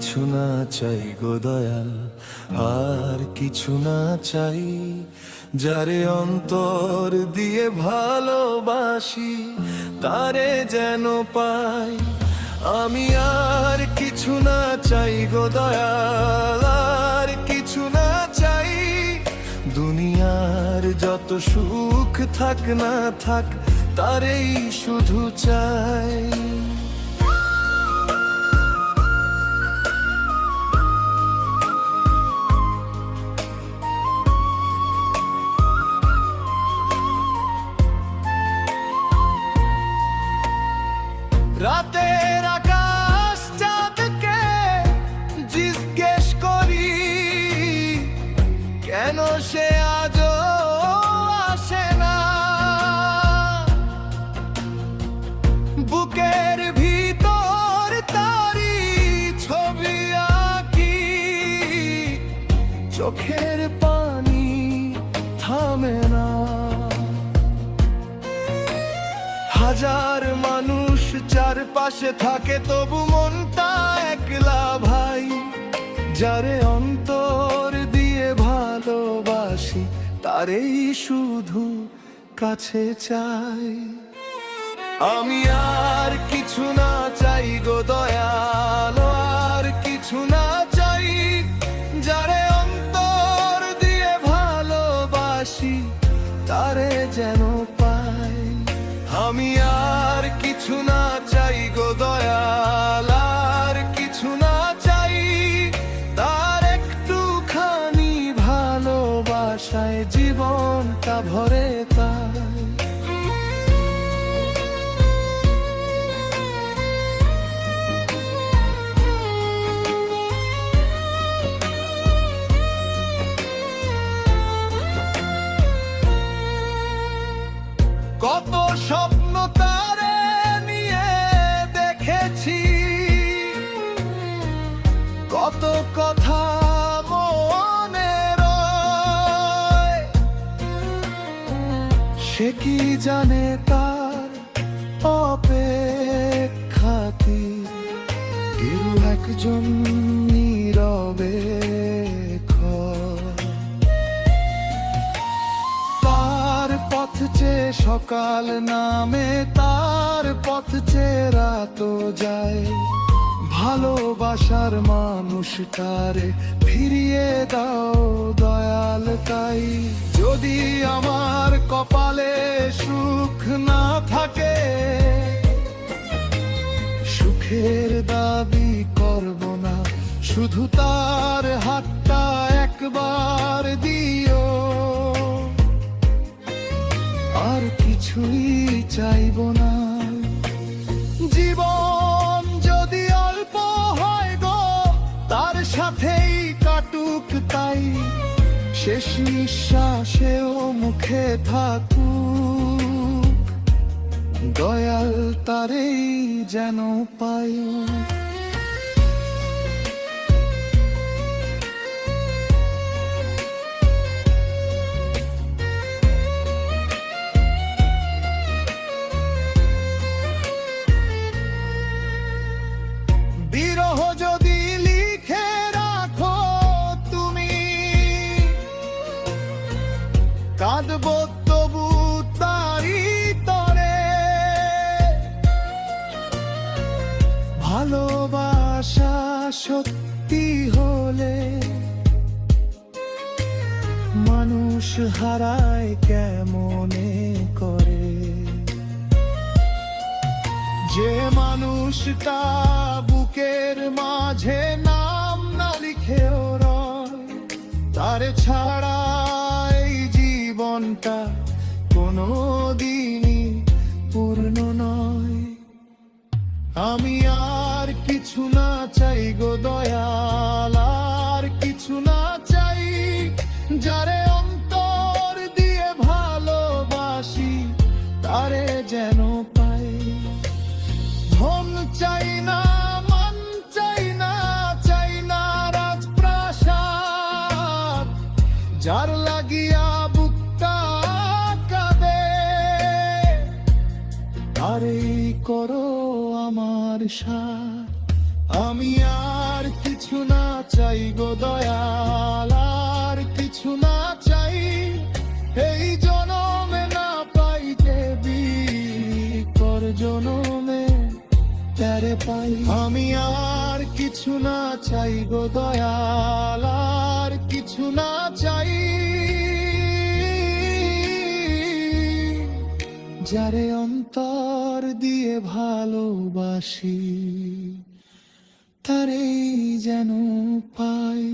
কিছু না চাই গো দয়াল, আর কিছু না চাই। যারে অন্তর দিয়ে ভালোবাসি তারে যেন পাই। আমি আর কিছু না চাই গো দয়াল, আর কিছু না চাই। দুনিয়ার যত সুখ থাক না থাক, তারেই শুধু চাই। রাতের আকাশ চাঁদকে জিজ্ঞেস করি, কেন সে আজও আসে না। বুকের ভিতর তারি ছবি আঁকি, চোখের পানি থামে না। হাজার মানুষ চারপাশে থাকে, তবু মনটা একলা ভাই। যারে অন্তর দিয়ে ভালোবাসি তারেই শুধু কাছে চাই। আমি আর কিছু না চাই গো দয়াল, আর কিছু না চাই। যারে অন্তর দিয়ে ভালোবাসি তারে যেন পাই। আমি আর কিছু না চাই গো দয়াল, আর কিছু না চাই। তার একটুখানি ভালোবাসায় জীবনটা ভরে তাই। কত স্বপ্ন তারে নিয়ে দেখেছি, কত কথা মনে রয়। সে কি জানে তার অপেক্ষাতি কেউ একজন নীরবে পথ চেয়ে সকাল নামে, তার পথ চেয়ে রাত যায়। ভালোবাসার মানুষটারে ফিরিয়ে দাও দয়াল তাই। যদি আমার কপালে সুখ না থাকে, সুখের দাবি করব না, শুধু তার হাতটা একবার দিও। আর কিছুই চাইব না। জীবন যদি অল্প হয় গো, তার সাথেই কাটুক তাই। শেষ নিঃশ্বাসেও মুখে থাকুক দয়াল, তারেই যেন পাই। বিরহ যদি লিখে রাখো তুমি, কাঁদব তবু তারি তরে। ভালোবাসা সত্যি হলে মানুষ হারায় কেমনে করে। যে মানুষটা বুকের মাঝে নাম না লিখেও রয়, তারে ছাড়া এই জীবনটা কোনো দিনই পূর্ণ নয়। আমি আর কিছু না চাই গো দয়াল, আর কিছু না চাই। যারে অন্তর দিয়ে ভালোবাসি তারে যেন পাই। ধন চাই না, মান চাই না, চাই না রাজপ্রাসাদ। যার লাগিয়া বুকটা কাঁদে, তারেই করো আমার সাথ। আমি আর কিছু চাই গো দয়াল, আর কিছু না চাই এই জনমে, না পাইতে বিকর জনমে তারে পাই। আমি আর কিছু না চাই গো দয়াল, আর কিছু না চাই, যারে অন্তর দিয়ে ভালোবাসি তারেই যেন পাই।